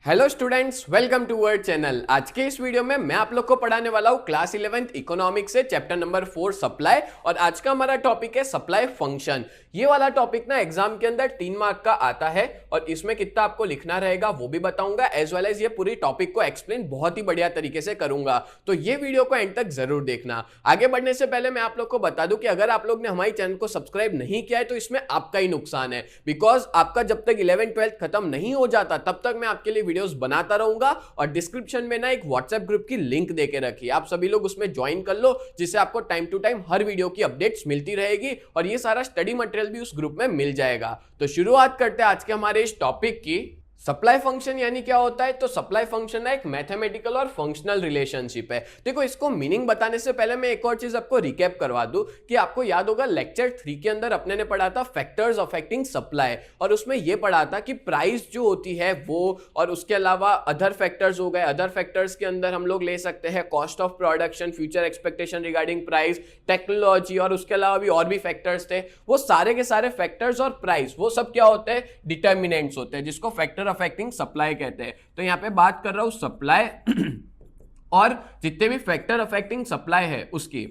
Hello students, welcome to word channel. आज के इस वीडियो में मैं आप लोग को पढ़ाने वाला हूँ क्लास 11th इकोनॉमिक्स से चैप्टर नंबर 4 सप्लाई। और आज का हमारा टॉपिक है सप्लाई फंक्शन। ये वाला टॉपिक ना एग्जाम के अंदर 3 मार्क का आता है और इसमें कितना आपको लिखना रहेगा वो भी बताऊंगा, एज वेल एज ये पूरी टॉपिक को एक्सप्लेन बहुत ही बढ़िया तरीके से करूंगा। तो ये वीडियो को एंड तक जरूर देखना। आगे बढ़ने से पहले मैं आप लोग को बता दूं कि अगर आप लोग ने हमारे चैनल को सब्सक्राइब नहीं किया है तो इसमें आपका ही नुकसान है, बिकॉज आपका जब तक 11th-12th खत्म नहीं हो जाता तब तक मैं आपके लिए वीडियोस बनाता रहूंगा। और डिस्क्रिप्शन में ना एक व्हाट्सएप ग्रुप की लिंक देके रखी है, आप सभी लोग उसमें ज्वाइन कर लो, जिससे आपको टाइम टू टाइम हर वीडियो की अपडेट्स मिलती रहेगी और ये सारा स्टडी मटेरियल भी उस ग्रुप में मिल जाएगा। तो शुरुआत करते हैं आज के हमारे इस टॉपिक की। सप्लाई फंक्शन यानी क्या होता है? तो सप्लाई फंक्शन एक मैथमेटिकल और फंक्शनल रिलेशनशिप है। देखो, इसको मीनिंग बताने से पहले मैं एक और चीज आपको रिकैप करवा दूं कि आपको याद होगा लेक्चर 3 के अंदर अपने ने पढ़ा था फैक्टर्स अफेक्टिंग सप्लाई, और उसमें यह पढ़ा था कि प्राइस जो होती है वो, और उसके अलावा अदर फैक्टर्स हो गए। अदर फैक्टर्स के अंदर हम लोग ले सकते हैं cost of production, future expectation regarding price, technology, और उसके अलावा भी और भी फैक्टर्स थे। वो सारे के सारे फैक्टर्स और प्राइस वो सब क्या होते हैं? डिटर्मिनेंट्स होते हैं, जिसको फैक्टर अफेक्टिंग सप्लाई कहते हैं। तो यहां पे बात कर रहा हूं सप्लाई और जितने भी फैक्टर अफेक्टिंग सप्लाई है उसकी,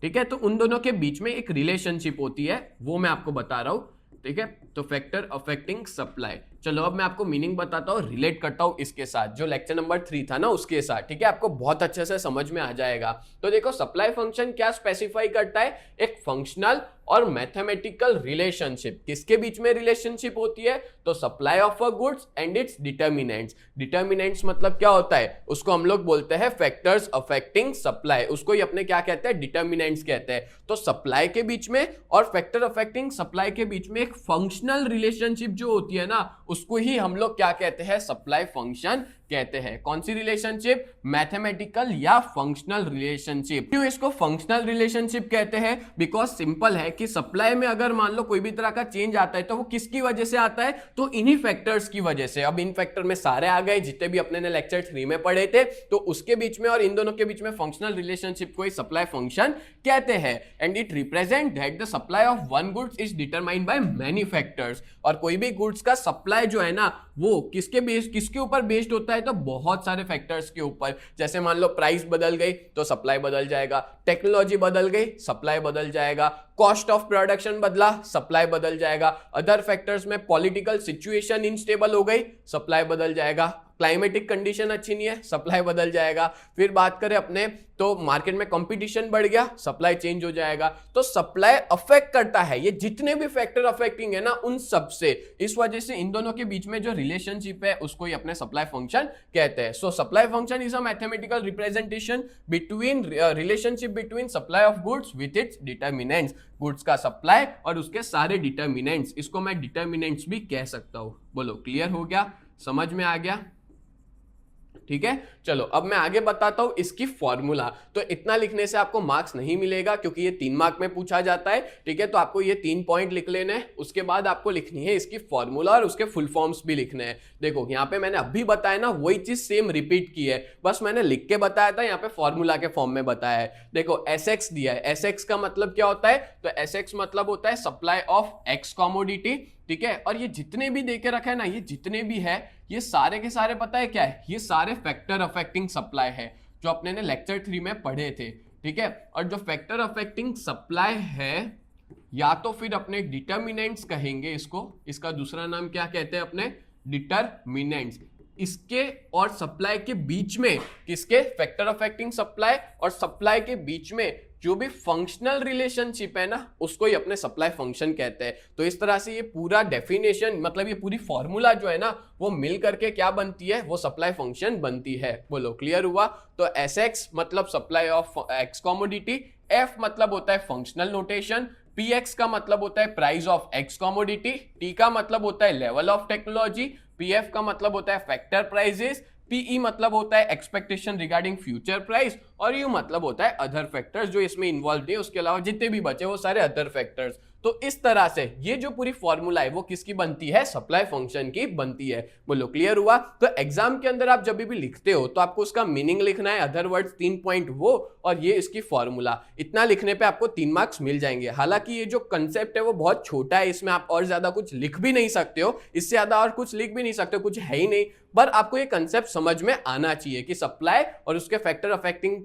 ठीक है। तो उन दोनों के बीच में एक रिलेशनशिप होती है, वो मैं आपको बता रहा हूं, ठीक है। तो फैक्टर अफेक्टिंग सप्लाई, चलो अब मैं आपको मीनिंग बताता हूं, रिलेट करता हूं इसके साथ जो लेक्चर नंबर 3 था ना उसके साथ, ठीक है। आपको बहुत अच्छे से समझ में आ जाएगा। तो देखो, सप्लाई फंक्शन क्या स्पेसिफाई करता है? एक फंक्शनल और मैथमेटिकल रिलेशनशिप। किसके बीच में रिलेशनशिप होती है? तो supply of a goods and it's determinants. Determinants मतलब क्या होता है? उसको हम लोग बोलते हैं फैक्टर्स अफेक्टिंग सप्लाई, उसको ही अपने क्या कहते हैं? डिटर्मिनेंट्स कहते हैं। तो सप्लाई के बीच में और फैक्टर अफेक्टिंग सप्लाई के बीच में एक फंक्शनल रिलेशनशिप जो होती है ना, उसको ही हम लोग क्या कहते हैं? सप्लाई फंक्शन कहते हैं। कौन सी रिलेशनशिप? मैथमेटिकल या फंक्शनल रिलेशनशिप। क्यों इसको फंक्शनल रिलेशनशिप कहते हैं? बिकॉज सिंपल है कि सप्लाई में अगर मान लो कोई भी तरह का चेंज आता है तो वो किसकी वजह से आता है? तो इन्हीं फैक्टर्स की वजह से। अब इन फैक्टर में सारे आ गए जितने भी अपने ने लेक्चर 3 में पढ़े थे, तो उसके बीच में और इन दोनों के बीच में फंक्शनल रिलेशनशिप को ही सप्लाई फंक्शन कहते हैं। And it represent that the supply of one goods is determined by many factors. और कोई भी गुड्स का सप्लाई जो है ना वो किसके ऊपर बेस्ड होता है? तो बहुत सारे फैक्टर्स के ऊपर। जैसे मान लो प्राइस बदल गई तो सप्लाई बदल जाएगा, टेक्नोलॉजी बदल गई सप्लाई बदल जाएगा, कॉस्ट ऑफ प्रोडक्शन बदला सप्लाई बदल जाएगा, अदर फैक्टर्स में पॉलिटिकल सिचुएशन इनस्टेबल हो गई सप्लाई बदल जाएगा, क्लाइमेटिक कंडीशन अच्छी नहीं है सप्लाई बदल जाएगा। फिर बात करें अपने तो मार्केट में कंपटीशन बढ़ गया, सप्लाई चेंज हो जाएगा। तो सप्लाई अफेक्ट करता है ये जितने भी फैक्टर अफेक्टिंग है ना उन सब से। इस वजह से इन दोनों के बीच में जो रिलेशनशिप है उसको ही अपने सप्लाई फंक्शन कहते हैं। सो supply function is a mathematical representation between relationship between supply of goods with its determinants. Goods का सप्लाई और उसके सारे डिटर्मिनेंट्स, इसको मैं डिटर्मिनेंट्स भी कह सकता हूं। बोलो, क्लियर हो गया? समझ में आ गया? ठीक है, चलो अब मैं आगे बताता हूं इसकी फॉर्मूला। तो इतना लिखने से आपको मार्क्स नहीं मिलेगा क्योंकि ये 3 मार्क में पूछा जाता है, ठीक है। तो आपको ये 3 पॉइंट लिख लेने हैं, उसके बाद आपको लिखनी है इसकी फॉर्मूला और उसके फुल फॉर्म्स भी लिखने हैं। देखो यहाँ पे मैंने अभी बताया ना वही चीज सेम रिपीट की है, बस मैंने लिख के बताया था, यहाँ पे फॉर्मूला के फॉर्म में बताया है। देखो एसएक्स दिया है, एसएक्स का मतलब क्या होता है? तो एसएक्स मतलब होता है सप्लाई ऑफ एक्स कमोडिटी, ठीक है। और ये जितने भी देके रखा है ना, ये जितने भी है ये सारे के सारे पता है क्या है? ये सारे फैक्टर अफेक्टिंग सप्लाई है जो अपने ने लेक्चर 3 में पढ़े थे, ठीक है। और जो फैक्टर अफेक्टिंग सप्लाई है या तो फिर अपने डिटर्मिनेंट्स कहेंगे इसको, इसका दूसरा नाम क्या कहते हैं अपने? डिटर्मिनेंट्स। इसके और सप्लाई के बीच में, किसके? फैक्टर अफेक्टिंग सप्लाई और सप्लाई के बीच में जो भी फंक्शनल रिलेशनशिप है ना उसको ही अपने सप्लाई फंक्शन कहते हैं। तो इस तरह से ये पूरा डेफिनेशन, मतलब ये पूरी फॉर्मूला जो है ना वो मिल करके क्या बनती है? वो सप्लाई फंक्शन बनती है। बोलो, क्लियर हुआ? तो एस एक्स मतलब supply of x commodity, F मतलब होता है फंक्शनल नोटेशन, पी एक्स का मतलब होता है price of x commodity, T का मतलब होता है level of technology, P F का मतलब होता है फैक्टर प्राइजेस, पीई मतलब होता है एक्सपेक्टेशन रिगार्डिंग फ्यूचर प्राइस, और यू मतलब होता है अदर फैक्टर्स जो इसमें इन्वॉल्व है, उसके अलावा जितने भी बचे वो सारे अदर फैक्टर्स। तो इस तरह से ये जो पूरी फॉर्मूला है वो किसकी बनती है? सप्लाई फंक्शन की बनती है। बोलो, क्लियर हुआ? तो एग्जाम के अंदर आप जब भी लिखते हो तो आपको उसका मीनिंग लिखना है, अदर वर्ड्स 3 पॉइंट वो, और ये इसकी फॉर्मूला। इतना लिखने पे आपको 3 मार्क्स मिल जाएंगे। हालांकि ये जो कंसेप्ट है वो बहुत छोटा है, इसमें आप और ज्यादा कुछ लिख भी नहीं सकते हो, इससे ज्यादा और कुछ लिख भी नहीं सकते हो, कुछ है ही नहीं। पर आपको ये कंसेप्ट समझ में आना चाहिए कि सप्लाई और उसके फैक्टर अफेक्टिंग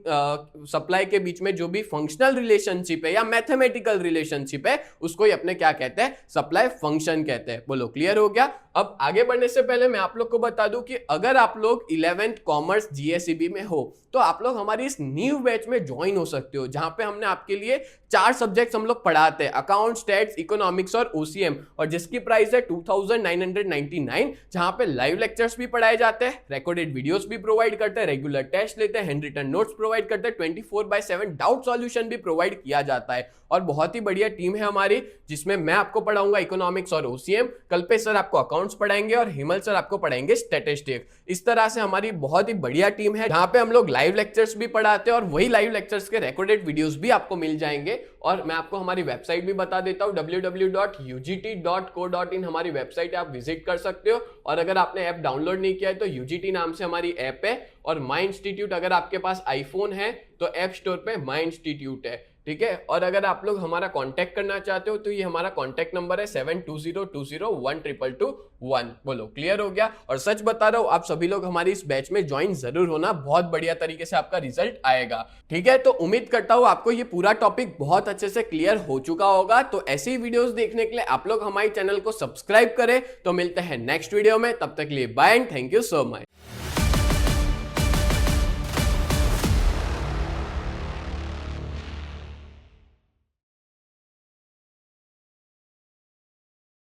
सप्लाई के बीच में जो भी फंक्शनल रिलेशनशिप है या मैथमेटिकल रिलेशनशिप है उसको ही अपने क्या कहते हैं, सप्लाई फंक्शन कहते हैं। बोलो क्लियर हो गया। अब आगे बढ़ने से पहले मैं आप लोग को बता दूं कि अगर आप लोग 11th कॉमर्स जीएसईबी में हो तो आप लोग हमारी इस न्यू बैच में ज्वाइन हो सकते हो, जहां पे हमने आपके लिए 4 सब्जेक्ट्स हम लोग पढ़ाते हैं, अकाउंट, स्टैट्स, इकोनॉमिक्स और ओसीएम, और जिसकी प्राइस है 2999, जहां पे लाइव लेक्चर्स भी पढ़ाए जाते हैं, रिकॉर्डेड वीडियोस भी प्रोवाइड करते हैं, रेगुलर टेस्ट लेते हैं, हैंड रिटन नोट्स प्रोवाइड करते हैं, 24/7 डाउट सॉल्यूशन भी प्रोवाइड किया जाता है। और बहुत ही बढ़िया टीम है हमारी, जिसमें मैं आपको पढ़ाऊंगा इकोनॉमिक्स और ओसीएम, कल्पेश सर आपको अकाउंट्स पढ़ाएंगे और हिमल सर आपको पढ़ाएंगे स्टैटिस्टिक्स। इस तरह से हमारी बहुत ही बढ़िया टीम है, जहां पे हम लोग लाइव लेक्चर्स भी पढ़ाते हैं और वही लाइव लेक्चर्स के रिकॉर्डेड वीडियोस भी आपको मिल जाएंगे। और मैं आपको हमारी वेबसाइट भी बता देता हूं, www.ugt.co.in हमारी वेबसाइट है, आप विजिट कर सकते हो। और अगर आपने ऐप डाउनलोड नहीं किया है तो UGT नाम से हमारी ऐप है, और माई इंस्टीट्यूट अगर आपके पास आईफोन है तो ऐप स्टोर पे माई इंस्टीट्यूट है, ठीक है। और अगर आप लोग हमारा कांटेक्ट करना चाहते हो तो ये हमारा कांटेक्ट नंबर है 7202012221। बोलो क्लियर हो गया। और सच बता रहा हूं, आप सभी लोग हमारी इस बैच में ज्वाइन जरूर होना, बहुत बढ़िया तरीके से आपका रिजल्ट आएगा, ठीक है। तो उम्मीद करता हूं आपको ये पूरा टॉपिक बहुत अच्छे से क्लियर हो चुका होगा। तो ऐसी ही वीडियोस देखने के लिए आप लोग हमारे चैनल को सब्सक्राइब करें। तो मिलते हैं नेक्स्ट वीडियो में, तब तक के लिए bye and thank you so much.